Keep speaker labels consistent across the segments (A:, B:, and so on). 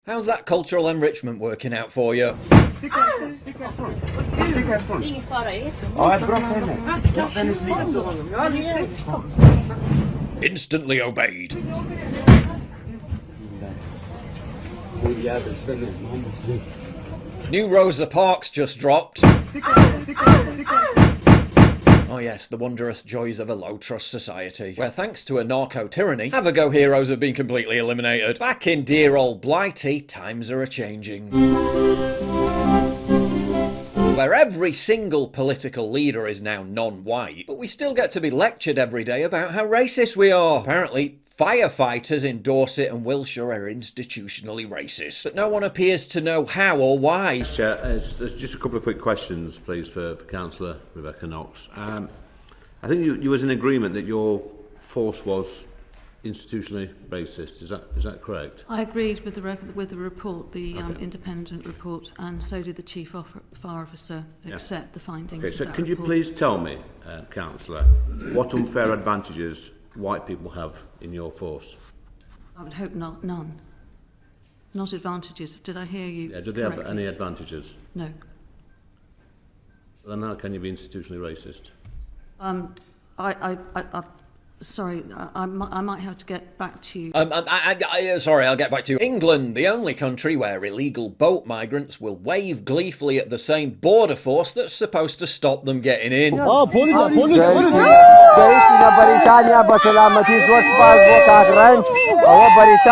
A: How's that cultural enrichment working out for you? Instantly obeyed. New Rosa Parks just dropped. Oh yes, the wondrous joys of a low-trust society, where thanks to a narco-tyranny, have-a-go heroes have been completely eliminated. Back in dear old Blighty, times are a-changing. Where every single political leader is now non-white, but we still get to be lectured every day about how racist we are. Apparently, firefighters in Dorset and Wiltshire are institutionally racist, but no one appears to know how or why.
B: Chair, just a couple of quick questions, please, for Councillor Rebecca Knox. I think you was in agreement that your force was institutionally racist. Is that correct?
C: I agreed with the report, the independent report, and so did the Chief Fire Officer accept the findings.
B: Okay, so
C: of that
B: can you
C: report.
B: please tell me, Councillor, what unfair advantages white people have in your force?
C: I would hope not. None. Not advantages. Did I hear you?
B: Yeah, do they have any advantages?
C: No.
B: So then how can you be institutionally racist?
C: Sorry, I might have to get back to you.
A: Sorry, I'll get back to you. England, the only country where illegal boat migrants will wave gleefully at the same border force that's supposed to stop them getting in.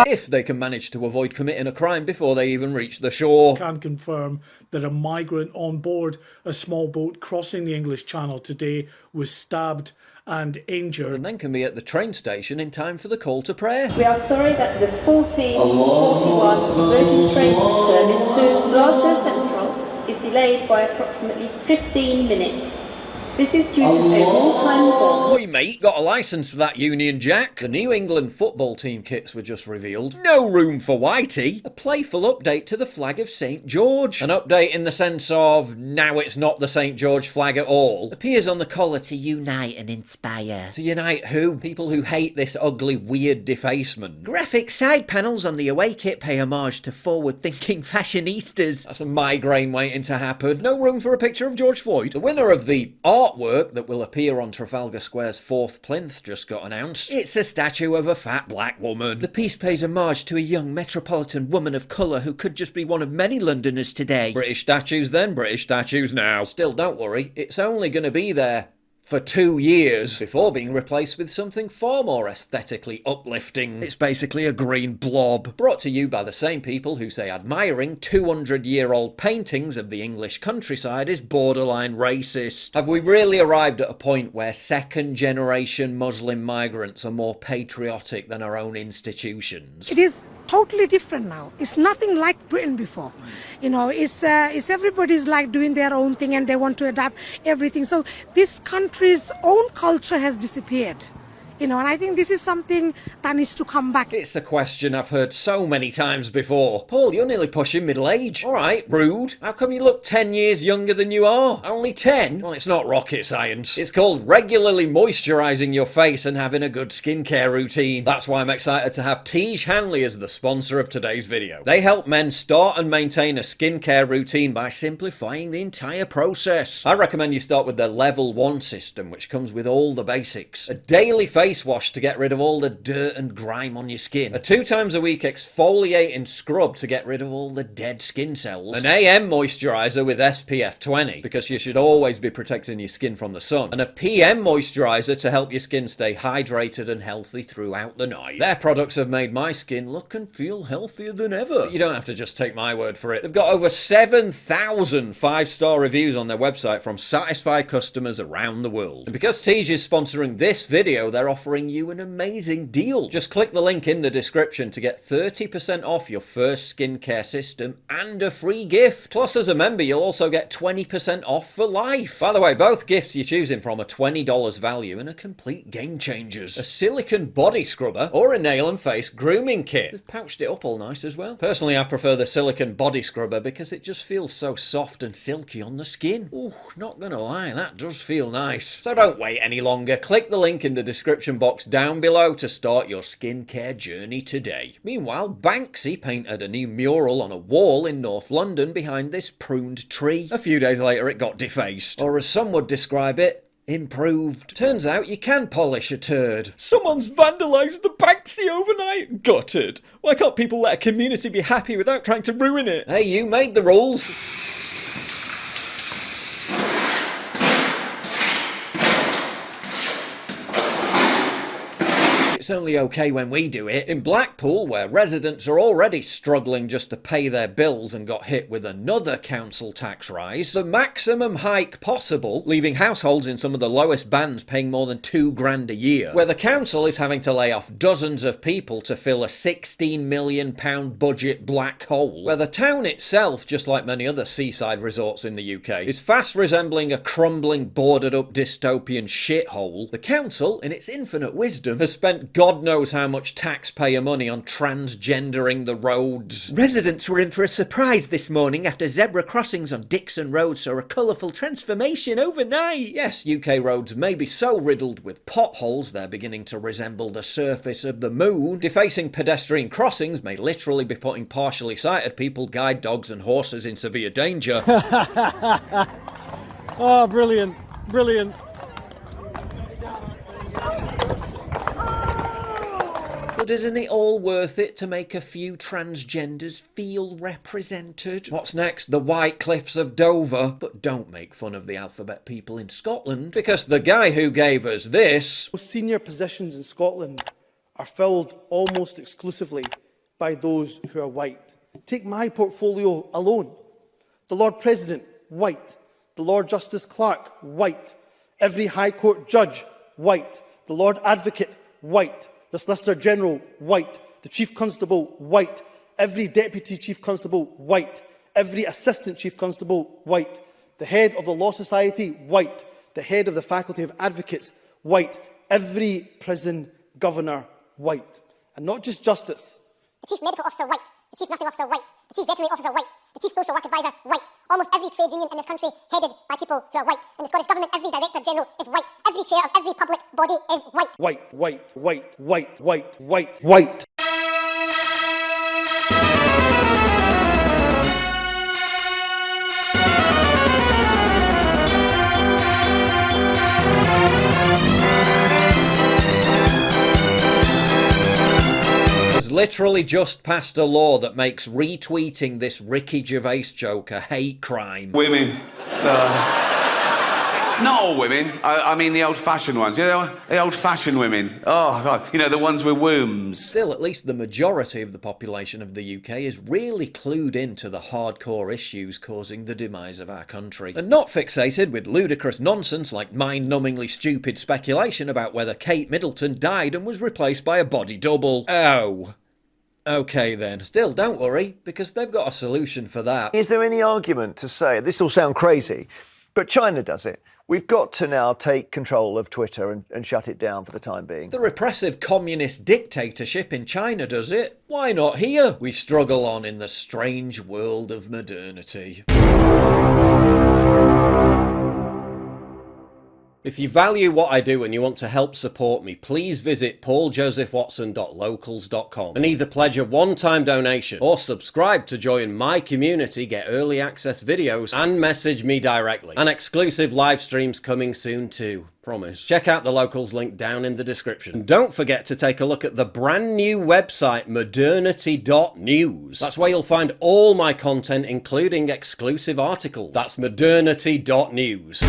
A: If they can manage to avoid committing a crime before they even reach the shore.
D: I can confirm that a migrant on board a small boat crossing the English Channel today was stabbed and injured.
A: And then can be at the train station in time for the call to prayer.
E: We are sorry that the 1441 Virgin Train service to Glasgow Central is delayed by approximately 15 minutes. This is due to a wartime bomb.
A: Oi mate, got a licence for that Union Jack. The New England football team kits were just revealed. No room for Whitey. A playful update to the flag of St George. An update in the sense of, now it's not the St George flag at all. Appears on the collar to unite and inspire. To unite who? People who hate this ugly, weird defacement. Graphic side panels on the away kit pay homage to forward-thinking fashionistas. That's a migraine waiting to happen. No room for a picture of George Floyd. The winner of the artwork that will appear on Trafalgar Square's 4th plinth just got announced. It's a statue of a fat black woman. The piece pays homage to a young metropolitan woman of colour who could just be one of many Londoners today. British statues then, British statues now. Still, don't worry, it's only going to be there for 2 years before being replaced with something far more aesthetically uplifting. It's basically a green blob. Brought to you by the same people who say admiring 200-year-old paintings of the English countryside is borderline racist. Have we really arrived at a point where second-generation Muslim migrants are more patriotic than our own institutions?
F: It is totally different now. It's nothing like Britain before. You know, it's everybody's like doing their own thing and they want to adapt everything. So this country's own culture has disappeared. You know, and I think this is something that needs to come back.
A: It's a question I've heard so many times before. Paul, you're nearly pushing middle age. Alright, rude. How come you look 10 years younger than you are? Only 10? Well, it's not rocket science. It's called regularly moisturising your face and having a good skincare routine. That's why I'm excited to have Tej Hanley as the sponsor of today's video. They help men start and maintain a skincare routine by simplifying the entire process. I recommend you start with their Level 1 system, which comes with all the basics. A daily face wash to get rid of all the dirt and grime on your skin. A 2 times a week exfoliating scrub to get rid of all the dead skin cells. An AM moisturiser with SPF 20, because you should always be protecting your skin from the sun. And a PM moisturiser to help your skin stay hydrated and healthy throughout the night. Their products have made my skin look and feel healthier than ever. But you don't have to just take my word for it. They've got over 7,000 5-star reviews on their website from satisfied customers around the world. And because Tej is sponsoring this video, they're offering you an amazing deal. Just click the link in the description to get 30% off your first skincare system and a free gift. Plus, as a member, you'll also get 20% off for life. By the way, both gifts you're choosing from are $20 value and are complete game changers. A silicone body scrubber or a nail and face grooming kit. They've pouched it up all nice as well. Personally, I prefer the silicone body scrubber because it just feels so soft and silky on the skin. Ooh, not gonna lie, that does feel nice. So don't wait any longer. Click the link in the description description box down below to start your skincare journey today. Meanwhile, Banksy painted a new mural on a wall in North London behind this pruned tree. A few days later it got defaced, or as some would describe it, improved. Turns out you can polish a turd. Someone's vandalised the Banksy overnight. Gutted. Why can't people let a community be happy without trying to ruin it? Hey, you made the rules. It's only okay when we do it. In Blackpool, where residents are already struggling just to pay their bills and got hit with another council tax rise, the maximum hike possible, leaving households in some of the lowest bands paying more than £2,000 a year, where the council is having to lay off dozens of people to fill a £16 million budget black hole, where the town itself, just like many other seaside resorts in the UK, is fast resembling a crumbling, boarded up dystopian shithole. The council, in its infinite wisdom, has spent God knows how much taxpayer money on transgendering the roads. Residents were in for a surprise this morning after zebra crossings on Dixon Road saw a colourful transformation overnight. Yes, UK roads may be so riddled with potholes they're beginning to resemble the surface of the moon. Defacing pedestrian crossings may literally be putting partially sighted people, guide dogs and horses in severe danger.
G: Oh, brilliant, brilliant.
A: But isn't it all worth it to make a few transgenders feel represented? What's next? The White Cliffs of Dover? But don't make fun of the alphabet people in Scotland, because the guy who gave us this...
H: Senior positions in Scotland are filled almost exclusively by those who are white. Take my portfolio alone. The Lord President, white. The Lord Justice Clerk, white. Every High Court judge, white. The Lord Advocate, white. The Solicitor General, white. The Chief Constable, white. Every Deputy Chief Constable, white. Every Assistant Chief Constable, white. The Head of the Law Society, white. The Head of the Faculty of Advocates, white. Every Prison Governor, white. And not just justice.
I: The Chief Medical Officer, white. The Chief Nursing Officer, white. The Chief Veterinary Officer, white. The Chief Social Work Advisor, white. Almost every trade union in this country headed by people who are white. In the Scottish Government, every Director General is white. Every chair of every public body is white.
H: White, white, white, white, white, white, white.
A: Literally just passed a law that makes retweeting this Ricky Gervais joke a hate crime.
J: Women. Not all women. I mean the old-fashioned ones. You know, the old-fashioned women. Oh, God. You know, the ones with wombs.
A: Still, at least the majority of the population of the UK is really clued into the hardcore issues causing the demise of our country, and not fixated with ludicrous nonsense like mind-numbingly stupid speculation about whether Kate Middleton died and was replaced by a body double. Oh. Okay then. Still, don't worry, because they've got a solution for that.
K: Is there any argument to say, this will sound crazy, but China does it? We've got to now take control of Twitter and shut it down for the time being.
A: The repressive communist dictatorship in China does it. Why not here? We struggle on in the strange world of modernity. If you value what I do and you want to help support me, please visit pauljosephwatson.locals.com and either pledge a one-time donation or subscribe to join my community, get early access videos, and message me directly. And exclusive live streams coming soon too. Promise. Check out the Locals link down in the description. And don't forget to take a look at the brand new website modernity.news. That's where you'll find all my content, including exclusive articles. That's modernity.news.